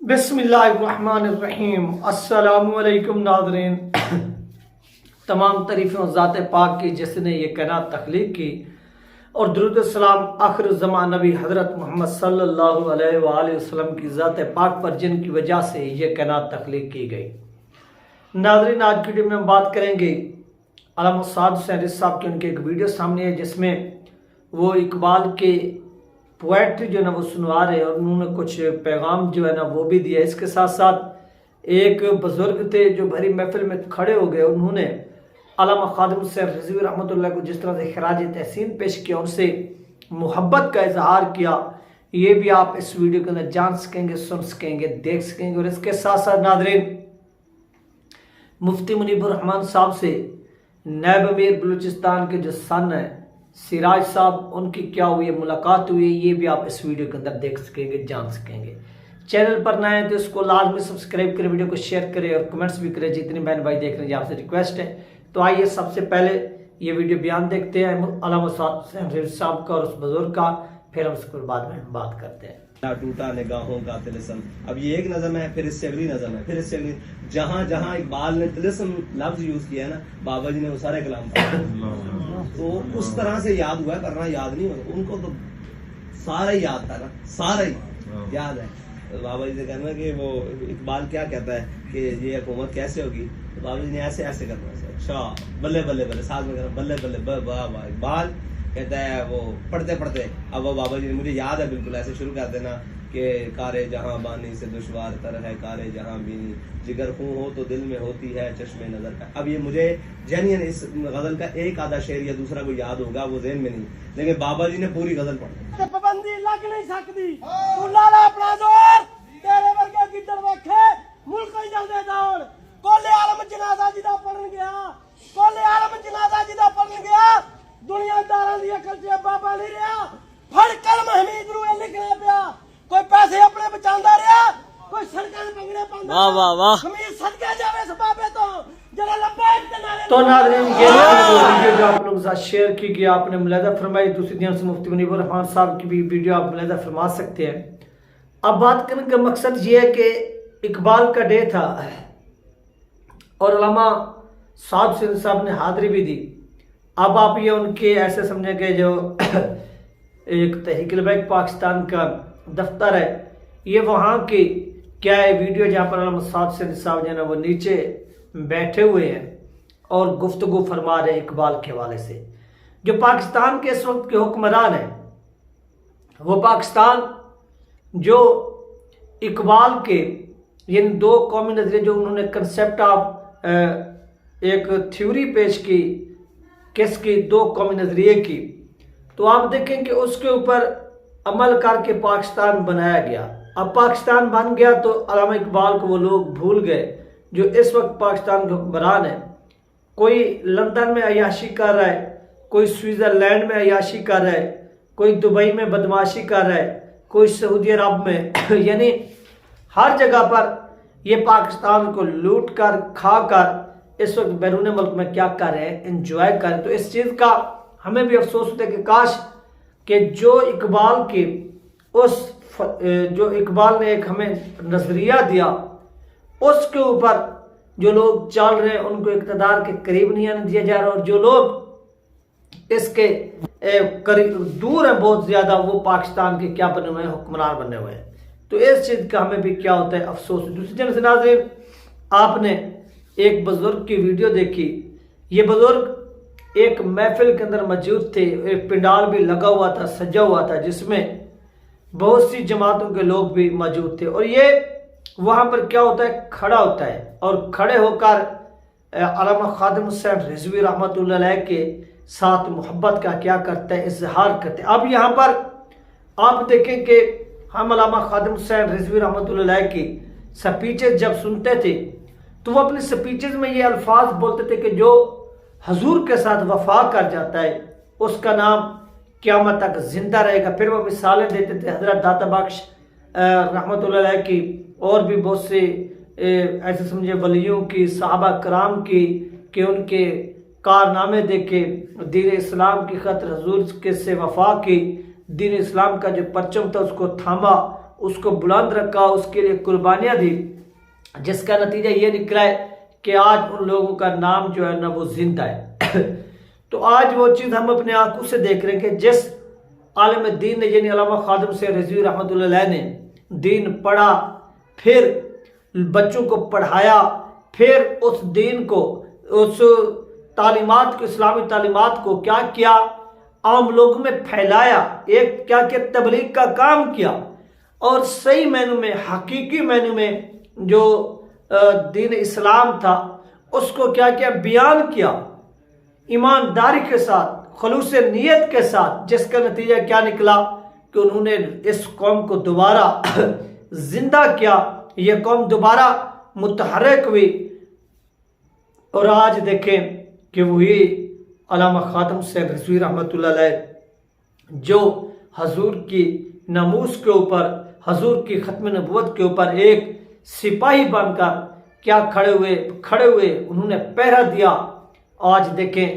बिस्मिल्लाहिर्रहमानिर्रहीम। अस्सलामु अलैकुम नाज़रीन। तमाम तारीफ़ें ज़ात पाक की जिसने ये कायनात तख्लीक की, और दुरूद सलाम आखिर ज़मान नबी हज़रत मोहम्मद सल्लल्लाहु अलैहि वसल्लम की ज़ात पाक पर जिनकी वजह से ये कायनात तख्लीक की गई। नाज़रीन, आज की वीडियो में हम बात करेंगे अल्लामा साद हुसैन साहब की। उनकी एक वीडियो सामने है जिसमें वो इकबाल के पोएट्री जो है ना वो सुनवा रहे हैं, और उन्होंने कुछ पैगाम जो है ना वो भी दिया। इसके साथ साथ एक बुजुर्ग थे जो भरी महफिल में खड़े हो गए, उन्होंने अल्लामा खादिम हुसैन रिजवी रहमतुल्लाह को जिस तरह से खराज तहसीन पेश किया, उनसे मोहब्बत का इजहार किया, ये भी आप इस वीडियो के अंदर जान सकेंगे, सुन सकेंगे, देख सकेंगे। और इसके साथ साथ नाज़रीन, मुफ्ती मुनीबुर रहमान साहब से नायब अमीर बलूचिस्तान के जो सन है सिराज साहब, उनकी क्या हुई है, मुलाकात हुई है, ये भी आप इस वीडियो के अंदर देख सकेंगे, जान सकेंगे। चैनल पर नए हैं तो इसको लाजमी सब्सक्राइब करें, वीडियो को शेयर करें और कमेंट्स भी करें। जितने बहन भाई देख रहे हैं आपसे रिक्वेस्ट है। तो आइए सबसे पहले ये वीडियो बयान देखते हैं अल्लामा साद साहब का और उस बुजुर्ग का, फिर हम उसके बाद में बात करते हैं। टूटा निगाहों का तिलिस्म। अब ये एक नज़म है, फिर इससे अगली नज़म है, फिर इससे अगली। जहां जहां इकबाल ने तिलिस्म लफ्ज यूज किया है ना, बाबा जी ने वो सारे कलाम पढ़ा। तो उस तरह से याद हुआ है, करना याद नहीं हुआ। उनको तो सारा ही याद था ना, सारा ही याद है। तो बाबा जी से कहना कि वो इकबाल क्या कहता है कि ये हुकूमत कैसे होगी, तो बाबा जी ने ऐसे ऐसे करना है। अच्छा, बल्ले बल्ले बल्ले, साथ में करना बल्ले बल्ले वाह वाह। इकबाल कहता है वो पढ़ते पढ़ते, अब वो बाबा जी ने, मुझे याद है बिल्कुल ऐसे शुरू कर देना कि कारे जहां बानी से दुश्वार तर है, कारे जहां बीनी, जिगर खूं हो तो दिल में होती है चश्मे नजर का। अब ये मुझे जेन्युइन इस गजल का एक आधा शेर या दूसरा कोई याद होगा, वो जेहन में नहीं, लेकिन बाबा जी ने पूरी गजल पढ़ी। पाबंदी लग नहीं सकती, तू लाला अपना जोर, तेरे वर्गे गिद्दड़ वेखे मुल्क ही जलदे दौड़। कोले आलम जनाजा जिदा पढ़न गया, कोले आलम जनाजा जिदा पढ़न गया, दुनियादारां दी अकल च बाबा नहीं रहा। फड़ कलम हमीद नूं लिखना पिया, कोई पैसे अपने बचांदा रहा, कोई सड़कां ते पंगड़े पांदा। वाह वाह वाह, हमीद सदके जावे इस बाबे तो जरा लंबा इत्तेनाले। तो नाज़रीन, ये वीडियो जो आप लोगों के साथ शेयर की गई, आपने मुलाहिजा फरमाई। दूसरी तरफ से मुफ्ती मुनीबुर रहमान साहब की भी वीडियो आप मुलाहिजा फरमा सकते हैं। अब बात करने का मकसद ये है कि इकबाल का डे था और अल्लामा साद हुसैन साहब ने हाज़री भी दी। अब आप ये उनके ऐसे समझे कि जो एक तहरीक पाकिस्तान का दफ्तर है, ये वहाँ की क्या है वीडियो, जहाँ पर अल्लामा साद हुसैन साहब जो है ना वो नीचे बैठे हुए हैं और गुफ्तगू फरमा रहे हैं इकबाल के हवाले से। जो पाकिस्तान के इस वक्त के हुक्मरान हैं, वो पाकिस्तान जो इकबाल के यानी दो कौमी नजरिए, जो उन्होंने कंसेप्ट ऑफ एक थ्योरी पेश की, किसकी, दो कौमी नजरिए की, तो आप देखें कि उसके ऊपर अमल करके पाकिस्तान बनाया गया। अब पाकिस्तान बन गया तो अल्लामा इकबाल को वो लोग भूल गए जो इस वक्त पाकिस्तान के हुक्मरान है। कोई लंदन में अयाशी कर रहा है, कोई स्विट्ज़रलैंड में अयाशी कर रहा है, कोई दुबई में बदमाशी कर रहा है, कोई सऊदी अरब में यानी हर जगह पर ये पाकिस्तान को लूट कर खा कर इस वक्त बैरून मुल्क में क्या कर रहे हैं, एंजॉय कर रहे हैं। तो इस चीज़ का हमें भी अफसोस होता है कि काश कि जो इकबाल के जो इकबाल ने एक हमें नजरिया दिया, उसके ऊपर जो लोग चल रहे हैं उनको इक़्तिदार के करीब नहीं आने दिया जा रहा, और जो लोग इसके करीब दूर हैं बहुत ज़्यादा, वो पाकिस्तान के क्या बने हुए हैं, हुक्मरान बने हुए हैं। तो इस चीज़ का हमें भी क्या होता है, अफसोस। दूसरी जगह से नाज़रीन, आपने एक बुजुर्ग की वीडियो देखी। ये बुजुर्ग एक महफिल के अंदर मौजूद थे, एक पंडाल भी लगा हुआ था, सजा हुआ था, जिसमें बहुत सी जमातों के लोग भी मौजूद थे। और ये वहाँ पर क्या होता है, खड़ा होता है और खड़े होकर अल्लामा खादिम हुसैन रिजवी रहमतुल्लाह अलैह के साथ मोहब्बत का क्या करता है, इजहार करते हैं। अब यहाँ पर आप देखें कि हम अल्लामा खादिम हुसैन रिजवी रहमतुल्लाह अलैह की स्पीचेस जब सुनते थे तो वो अपने स्पीचेस में ये अल्फाज बोलते थे कि जो हजूर के साथ वफा कर जाता है उसका नाम क़यामत तक जिंदा रहेगा। फिर वो मिसालें देते थे हजरत दाता बख्श रहमतुल्लाह अलैह की, और भी बहुत से ऐसे समझे वलियों की, सहाबा कराम की, कि उनके कारनामे देखे, दीन इस्लाम की खतर हजूर के से वफा की, दीन इस्लाम का जो परचम था उसको थामा, اس کو بلند رکھا، اس کے لیے قربانیاں دی، جس کا نتیجہ یہ نکلا ہے کہ آج ان لوگوں کا نام جو ہے نا وہ زندہ ہے۔ تو آج وہ چیز ہم اپنے آنکھوں سے دیکھ رہے ہیں کہ جس عالم دین نے یعنی علامہ خادم حسین رضوی رحمۃ اللہ علیہ نے دین پڑھا، پھر بچوں کو پڑھایا، پھر اس دین کو، اس تعلیمات کو، اسلامی تعلیمات کو کیا کیا، عام لوگوں میں پھیلایا، ایک کیا کہ تبلیغ کا کام کیا، اور صحیح معنوں میں، حقیقی معنوں میں جو دین اسلام تھا اس کو کیا کیا، بیان کیا ایمانداری کے ساتھ، خلوص نیت کے ساتھ، جس کا نتیجہ کیا نکلا کہ انہوں نے اس قوم کو دوبارہ زندہ کیا، یہ قوم دوبارہ متحرک ہوئی۔ اور آج دیکھیں کہ وہی علامہ خادم حسین رضوی رحمۃ اللہ علیہ جو حضور کی ناموس کے اوپر، حضور کی ختم نبوت کے اوپر ایک سپاہی بن کر کیا کھڑے ہوئے انہوں نے پہرا دیا۔ آج دیکھیں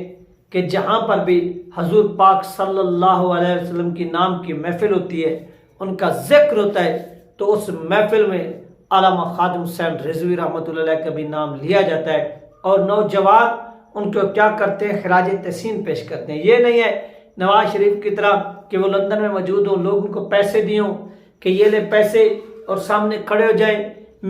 کہ جہاں پر بھی حضور پاک صلی اللہ علیہ وسلم کی نام کی محفل ہوتی ہے، ان کا ذکر ہوتا ہے، تو اس محفل میں علامہ خادم حسین رضوی رحمۃ اللہ علیہ کا بھی نام لیا جاتا ہے، اور نوجوان ان کو کیا کرتے ہیں، خراج تحسین پیش کرتے ہیں۔ یہ نہیں ہے نواز شریف کی طرح کہ وہ لندن میں موجود ہوں، لوگوں کو پیسے دیے ہوں کہ یہ لے پیسے، اور سامنے کھڑے ہو جائیں،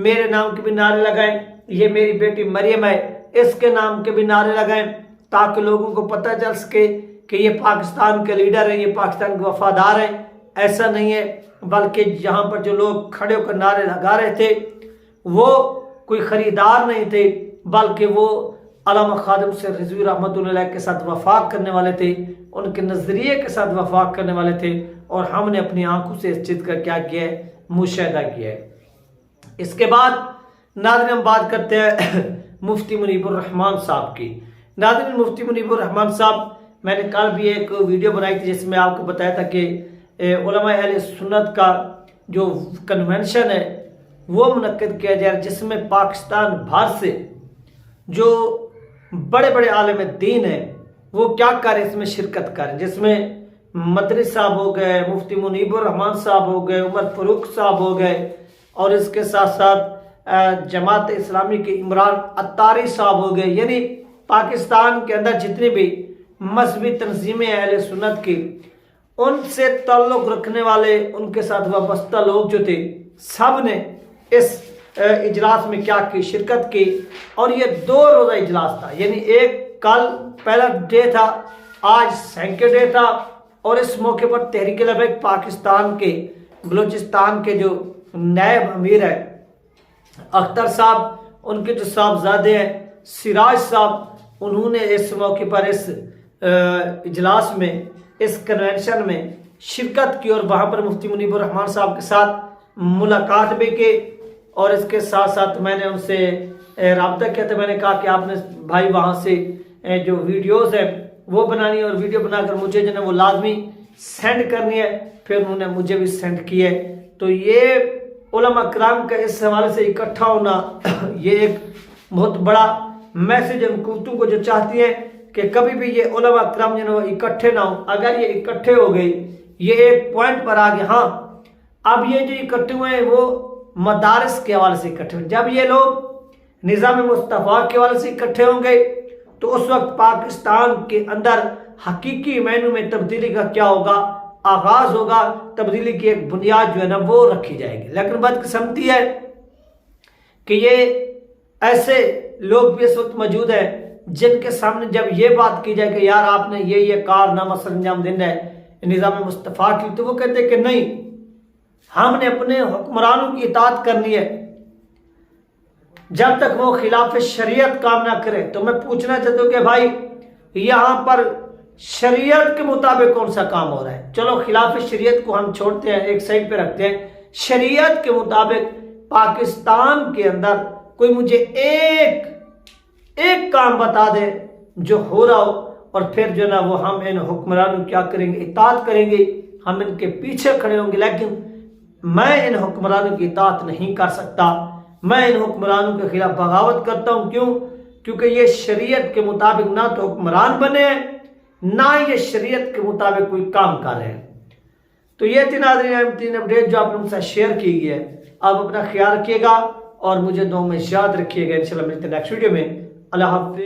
میرے نام کے بھی نعرے لگائیں، یہ میری بیٹی مریم ہے اس کے نام کے بھی نعرے لگائیں، تاکہ لوگوں کو پتہ چل سکے کہ یہ پاکستان کے لیڈر ہیں، یہ پاکستان کے وفادار ہیں۔ ایسا نہیں ہے، بلکہ یہاں پر جو لوگ کھڑے ہو کر نعرے لگا رہے تھے وہ کوئی خریدار نہیں تھے، بلکہ وہ علامہ خادم حسین رضوی رحمۃ اللہ علیہ کے ساتھ وفاق کرنے والے تھے، ان کے نظریے کے ساتھ وفاق کرنے والے تھے، اور ہم نے اپنی آنکھوں سے اس چیز کا کیا کیا ہے، مشاہدہ کیا ہے۔ اس کے بعد ناظرین ہم بات کرتے ہیں مفتی منیب الرحمان صاحب کی۔ ناظرین مفتی منیب الرحمان صاحب، میں نے کل بھی ایک ویڈیو بنائی تھی جس میں آپ کو بتایا تھا کہ علماء اہل سنت کا جو کنونشن ہے وہ منعقد کیا جائے، جس میں پاکستان بھر سے جو بڑے بڑے عالم دین ہیں وہ کیا کریں، اس میں شرکت کریں، جس میں مدنی صاحب ہو گئے، مفتی منیب الرحمان صاحب ہو گئے، عمر فاروق صاحب ہو گئے، اور اس کے ساتھ ساتھ جماعت اسلامی کے عمران عطاری صاحب ہو گئے، یعنی پاکستان کے اندر جتنی بھی مذہبی تنظیمیں اہل سنت کی، ان سے تعلق رکھنے والے، ان کے ساتھ وابستہ لوگ جو تھے، سب نے اس اجلاس میں کیا کی، شرکت کی۔ اور یہ 2 روزہ اجلاس تھا، یعنی ایک کل پہلا ڈے تھا، آج سیکنڈ ڈے تھا، اور اس موقع پر تحریک لبیک پاکستان کے بلوچستان کے جو نائب امیر ہے اختر صاحب، ان کے جو صاحبزادے ہیں سراج صاحب، انہوں نے اس موقع پر اس اجلاس میں، اس کنونشن میں شرکت کی، اور وہاں پر مفتی منیب الرحمان صاحب کے ساتھ ملاقات بھی کی، اور اس کے ساتھ ساتھ میں نے ان سے رابطہ کیا تھا۔ میں نے کہا کہ آپ نے بھائی وہاں سے جو ویڈیوز ہیں وہ بنانی ہے، اور ویڈیو بنا کر مجھے جو ہے وہ لازمی سینڈ کرنی ہے۔ پھر انہوں نے مجھے بھی سینڈ کی ہے۔ تو یہ علماء کرام کا اس حوالے سے اکٹھا ہونا یہ ایک بہت بڑا میسیج ہے حکومتوں کو جو چاہتی ہیں کہ کبھی بھی یہ علماء کرام جو ہے اکٹھے نہ ہوں۔ اگر یہ اکٹھے ہو گئی، یہ ایک پوائنٹ پر آ گئے، ہاں اب یہ جو اکٹھے ہوئے ہیں وہ مدارس کے حوالے سے اکٹھے ہوئے، جب یہ لوگ نظام مصطفیٰ کے حوالے سے اکٹھے ہوں گے تو اس وقت پاکستان کے اندر حقیقی معنوں میں تبدیلی کا کیا ہوگا، آغاز ہوگا، تبدیلی کی ایک بنیاد جو ہے نا وہ رکھی جائے گی۔ لیکن بدقسمتی ہے کہ یہ ایسے لوگ بھی اس وقت موجود ہیں جن کے سامنے جب یہ بات کی جائے کہ یار آپ نے یہ کارنامہ سر انجام دینا ہے نظام مصطفیٰ کی، تو وہ کہتے ہیں کہ نہیں، ہم نے اپنے حکمرانوں کی اطاعت کرنی ہے جب تک وہ خلاف شریعت کام نہ کرے۔ تو میں پوچھنا چاہتا ہوں کہ بھائی یہاں پر شریعت کے مطابق کون سا کام ہو رہا ہے؟ چلو خلاف شریعت کو ہم چھوڑتے ہیں، ایک سائڈ پہ رکھتے ہیں، شریعت کے مطابق پاکستان کے اندر کوئی مجھے ایک کام بتا دے جو ہو رہا ہو، اور پھر جو نا وہ ہم ان حکمرانوں کیا کریں گے، اطاعت کریں گے، ہم ان کے پیچھے کھڑے ہوں گے۔ لیکن میں ان حکمرانوں کی اطاعت نہیں کر سکتا، میں ان حکمرانوں کے خلاف بغاوت کرتا ہوں۔ کیوں؟ کیونکہ یہ شریعت کے مطابق نہ تو حکمران بنے ہیں، نہ یہ شریعت کے مطابق کوئی کام کر رہے ہیں۔ تو یہ تھی ناظرین 3 اپڈیٹ جو آپ لوگوں کے ساتھ شیئر کی گئی ہے. آپ اپنا خیال رکھیے گا اور مجھے دعاؤں میں یاد رکھیے گا. انشاءاللہ ملتے ہیں نیکسٹ ویڈیو میں. اللہ حافظ.